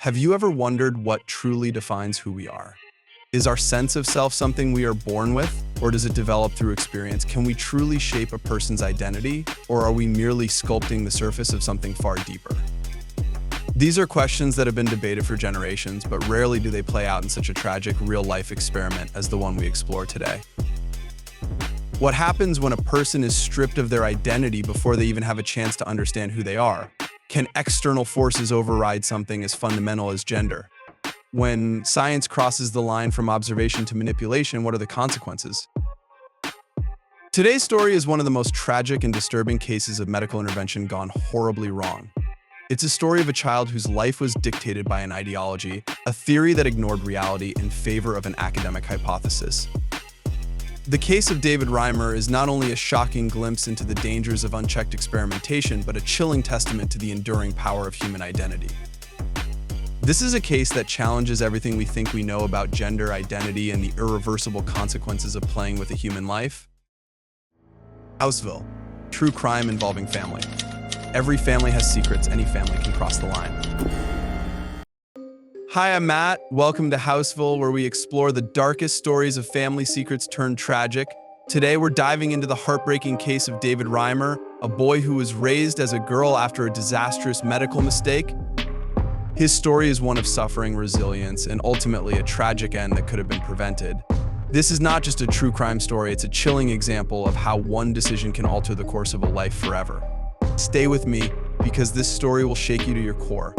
Have you ever wondered what truly defines who we are? Is our sense of self something we are born with, or does it develop through experience? Can we truly shape a person's identity, or are we merely sculpting the surface of something far deeper? These are questions that have been debated for generations, but rarely do they play out in such a tragic, real-life experiment as the one we explore today. What happens when a person is stripped of their identity before they even have a chance to understand who they are? Can external forces override something as fundamental as gender? When science crosses the line from observation to manipulation, what are the consequences? Today's story is one of the most tragic and disturbing cases of medical intervention gone horribly wrong. It's a story of a child whose life was dictated by an ideology, a theory that ignored reality in favor of an academic hypothesis. The case of David Reimer is not only a shocking glimpse into the dangers of unchecked experimentation, but a chilling testament to the enduring power of human identity. This is a case that challenges everything we think we know about gender identity and the irreversible consequences of playing with a human life. Housevil, true crime involving family. Every family has secrets, any family can cross the line. Hi, I'm Matt. Welcome to Housevil, where we explore the darkest stories of family secrets turned tragic. Today, we're diving into the heartbreaking case of David Reimer, a boy who was raised as a girl after a disastrous medical mistake. His story is one of suffering, resilience, and ultimately a tragic end that could have been prevented. This is not just a true crime story, it's a chilling example of how one decision can alter the course of a life forever. Stay with me, because this story will shake you to your core.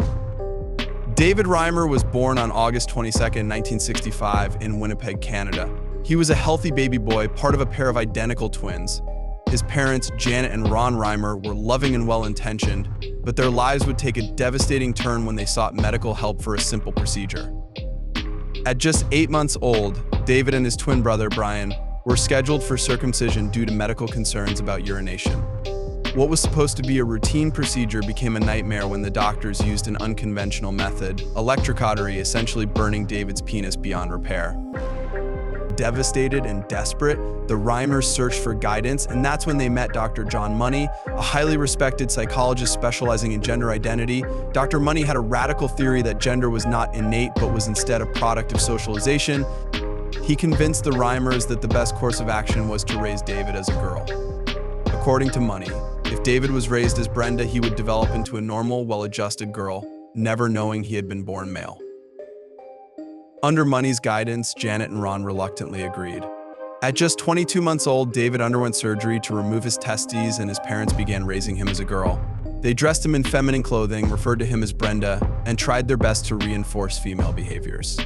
David Reimer was born on August 22, 1965 in Winnipeg, Canada. He was a healthy baby boy, part of a pair of identical twins. His parents, Janet and Ron Reimer, were loving and well-intentioned, but their lives would take a devastating turn when they sought medical help for a simple procedure. At just 8 months old, David and his twin brother, Brian, were scheduled for circumcision due to medical concerns about urination. What was supposed to be a routine procedure became a nightmare when the doctors used an unconventional method, electrocautery, essentially burning David's penis beyond repair. Devastated and desperate, the Reimers searched for guidance, and that's when they met Dr. John Money, a highly respected psychologist specializing in gender identity. Dr. Money had a radical theory that gender was not innate but was instead a product of socialization. He convinced the Reimers that the best course of action was to raise David as a girl. According to Money, if David was raised as Brenda, he would develop into a normal, well-adjusted girl, never knowing he had been born male. Under Money's guidance, Janet and Ron reluctantly agreed. At just 22 months old, David underwent surgery to remove his testes, and his parents began raising him as a girl. They dressed him in feminine clothing, referred to him as Brenda, and tried their best to reinforce female behaviors.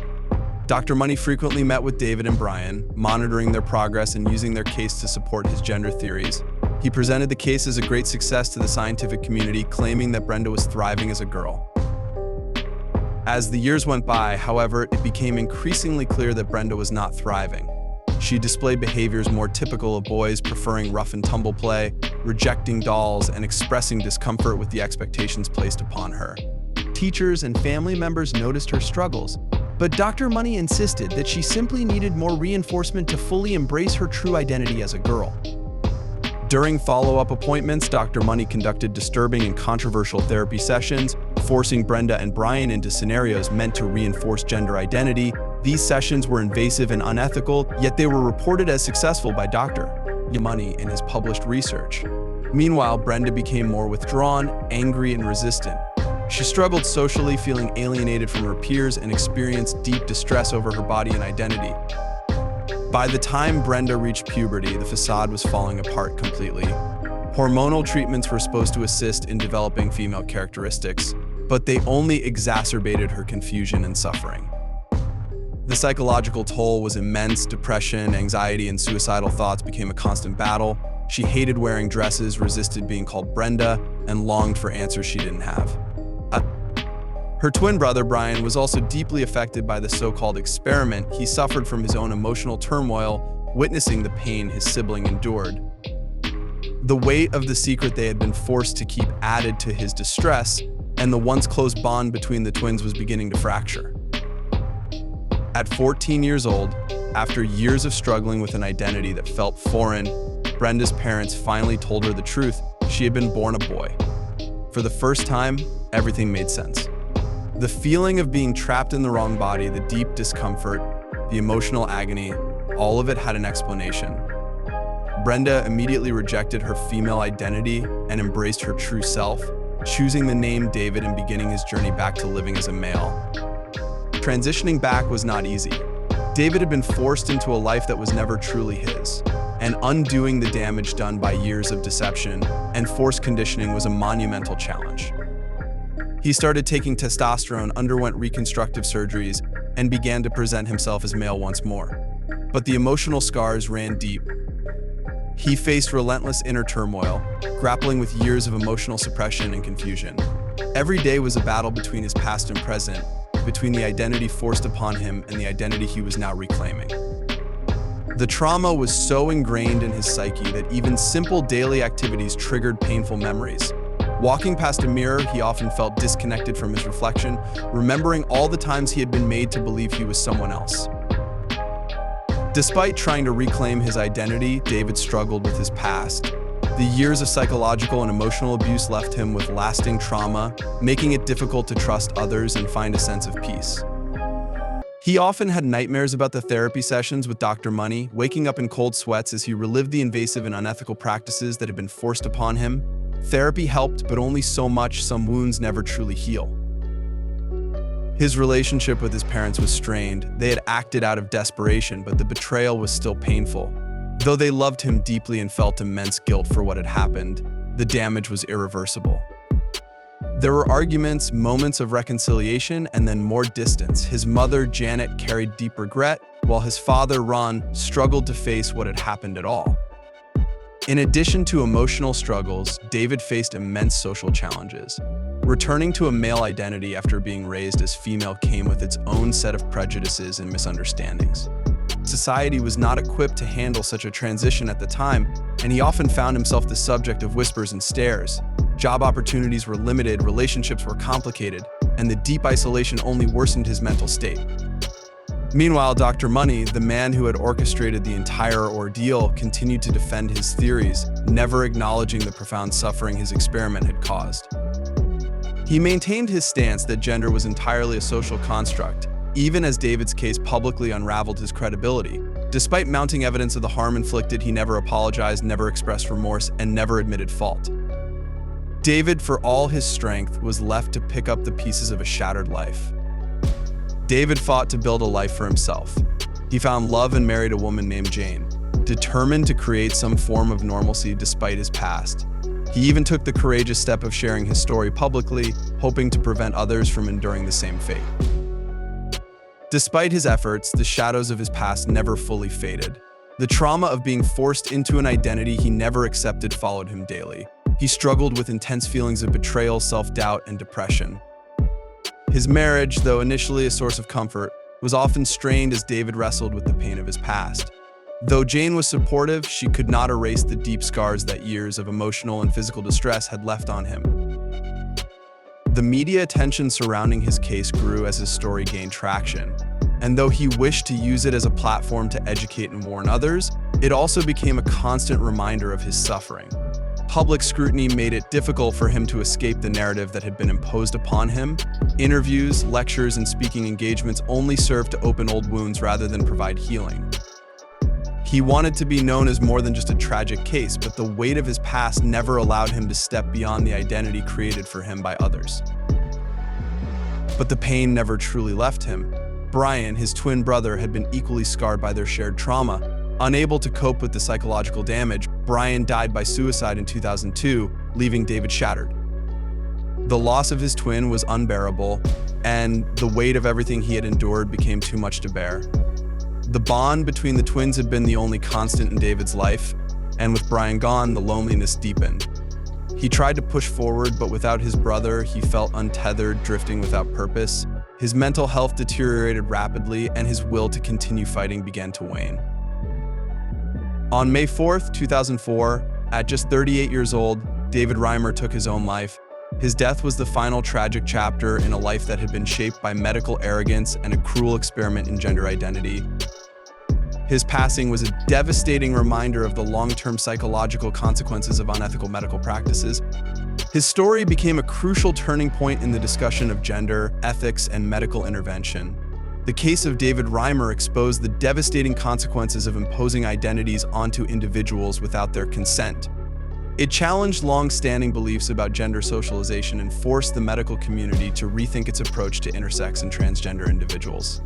Dr. Money frequently met with David and Brian, monitoring their progress and using their case to support his gender theories. He presented the case as a great success to the scientific community, claiming that Brenda was thriving as a girl. As the years went by, however, it became increasingly clear that Brenda was not thriving. She displayed behaviors more typical of boys, preferring rough and tumble play, rejecting dolls, and expressing discomfort with the expectations placed upon her. Teachers and family members noticed her struggles, but Dr. Money insisted that she simply needed more reinforcement to fully embrace her true identity as a girl. During follow-up appointments, Dr. Money conducted disturbing and controversial therapy sessions, forcing Brenda and Brian into scenarios meant to reinforce gender identity. These sessions were invasive and unethical, yet they were reported as successful by Dr. Money in his published research. Meanwhile, Brenda became more withdrawn, angry, and resistant. She struggled socially, feeling alienated from her peers, and experienced deep distress over her body and identity. By the time Brenda reached puberty, the facade was falling apart completely. Hormonal treatments were supposed to assist in developing female characteristics, but they only exacerbated her confusion and suffering. The psychological toll was immense. Depression, anxiety, and suicidal thoughts became a constant battle. She hated wearing dresses, resisted being called Brenda, and longed for answers she didn't have. Her twin brother, Brian, was also deeply affected by the so-called experiment. He suffered from his own emotional turmoil, witnessing the pain his sibling endured. The weight of the secret they had been forced to keep added to his distress, and the once close bond between the twins was beginning to fracture. At 14 years old, after years of struggling with an identity that felt foreign, Brenda's parents finally told her the truth. She had been born a boy. For the first time, everything made sense. The feeling of being trapped in the wrong body, the deep discomfort, the emotional agony, all of it had an explanation. Brenda immediately rejected her female identity and embraced her true self, choosing the name David and beginning his journey back to living as a male. Transitioning back was not easy. David had been forced into a life that was never truly his, and undoing the damage done by years of deception and forced conditioning was a monumental challenge. He started taking testosterone, underwent reconstructive surgeries, and began to present himself as male once more. But the emotional scars ran deep. He faced relentless inner turmoil, grappling with years of emotional suppression and confusion. Every day was a battle between his past and present, between the identity forced upon him and the identity he was now reclaiming. The trauma was so ingrained in his psyche that even simple daily activities triggered painful memories. Walking past a mirror, he often felt disconnected from his reflection, remembering all the times he had been made to believe he was someone else. Despite trying to reclaim his identity, David struggled with his past. The years of psychological and emotional abuse left him with lasting trauma, making it difficult to trust others and find a sense of peace. He often had nightmares about the therapy sessions with Dr. Money, waking up in cold sweats as he relived the invasive and unethical practices that had been forced upon him. Therapy helped, but only so much. Some wounds never truly heal. His relationship with his parents was strained. They had acted out of desperation, but the betrayal was still painful. Though they loved him deeply and felt immense guilt for what had happened, the damage was irreversible. There were arguments, moments of reconciliation, and then more distance. His mother, Janet, carried deep regret, while his father, Ron, struggled to face what had happened at all. In addition to emotional struggles, David faced immense social challenges. Returning to a male identity after being raised as female came with its own set of prejudices and misunderstandings. Society was not equipped to handle such a transition at the time, and he often found himself the subject of whispers and stares. Job opportunities were limited, relationships were complicated, and the deep isolation only worsened his mental state. Meanwhile, Dr. Money, the man who had orchestrated the entire ordeal, continued to defend his theories, never acknowledging the profound suffering his experiment had caused. He maintained his stance that gender was entirely a social construct, even as David's case publicly unraveled his credibility. Despite mounting evidence of the harm inflicted, he never apologized, never expressed remorse, and never admitted fault. David, for all his strength, was left to pick up the pieces of a shattered life. David fought to build a life for himself. He found love and married a woman named Jane, determined to create some form of normalcy despite his past. He even took the courageous step of sharing his story publicly, hoping to prevent others from enduring the same fate. Despite his efforts, the shadows of his past never fully faded. The trauma of being forced into an identity he never accepted followed him daily. He struggled with intense feelings of betrayal, self-doubt, and depression. His marriage, though initially a source of comfort, was often strained as David wrestled with the pain of his past. Though Jane was supportive, she could not erase the deep scars that years of emotional and physical distress had left on him. The media attention surrounding his case grew as his story gained traction, and though he wished to use it as a platform to educate and warn others, it also became a constant reminder of his suffering. Public scrutiny made it difficult for him to escape the narrative that had been imposed upon him. Interviews, lectures, and speaking engagements only served to open old wounds rather than provide healing. He wanted to be known as more than just a tragic case, but the weight of his past never allowed him to step beyond the identity created for him by others. But the pain never truly left him. Brian, his twin brother, had been equally scarred by their shared trauma. Unable to cope with the psychological damage, Brian died by suicide in 2002, leaving David shattered. The loss of his twin was unbearable, and the weight of everything he had endured became too much to bear. The bond between the twins had been the only constant in David's life, and with Brian gone, the loneliness deepened. He tried to push forward, but without his brother, he felt untethered, drifting without purpose. His mental health deteriorated rapidly, and his will to continue fighting began to wane. On May 4th, 2004, at just 38 years old, David Reimer took his own life. His death was the final tragic chapter in a life that had been shaped by medical arrogance and a cruel experiment in gender identity. His passing was a devastating reminder of the long-term psychological consequences of unethical medical practices. His story became a crucial turning point in the discussion of gender, ethics, and medical intervention. The case of David Reimer exposed the devastating consequences of imposing identities onto individuals without their consent. It challenged long-standing beliefs about gender socialization and forced the medical community to rethink its approach to intersex and transgender individuals.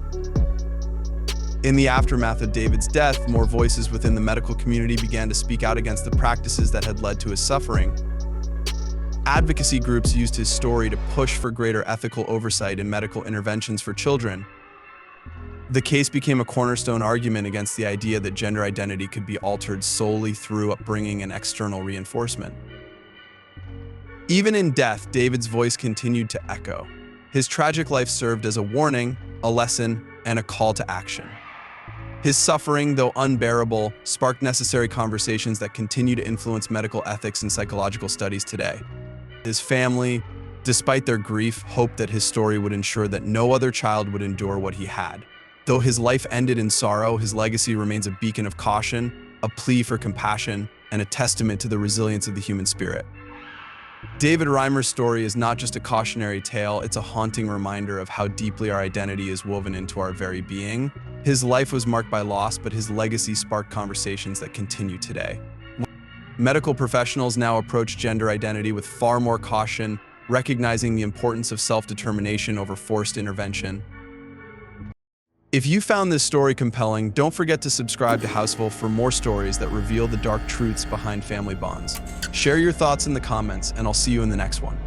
In the aftermath of David's death, more voices within the medical community began to speak out against the practices that had led to his suffering. Advocacy groups used his story to push for greater ethical oversight in medical interventions for children. The case became a cornerstone argument against the idea that gender identity could be altered solely through upbringing and external reinforcement. Even in death, David's voice continued to echo. His tragic life served as a warning, a lesson, and a call to action. His suffering, though unbearable, sparked necessary conversations that continue to influence medical ethics and psychological studies today. His family, despite their grief, hoped that his story would ensure that no other child would endure what he had. Though his life ended in sorrow, his legacy remains a beacon of caution, a plea for compassion, and a testament to the resilience of the human spirit. David Reimer's story is not just a cautionary tale, it's a haunting reminder of how deeply our identity is woven into our very being. His life was marked by loss, but his legacy sparked conversations that continue today. Medical professionals now approach gender identity with far more caution, recognizing the importance of self-determination over forced intervention. If you found this story compelling, don't forget to subscribe to Housevil for more stories that reveal the dark truths behind family bonds. Share your thoughts in the comments, and I'll see you in the next one.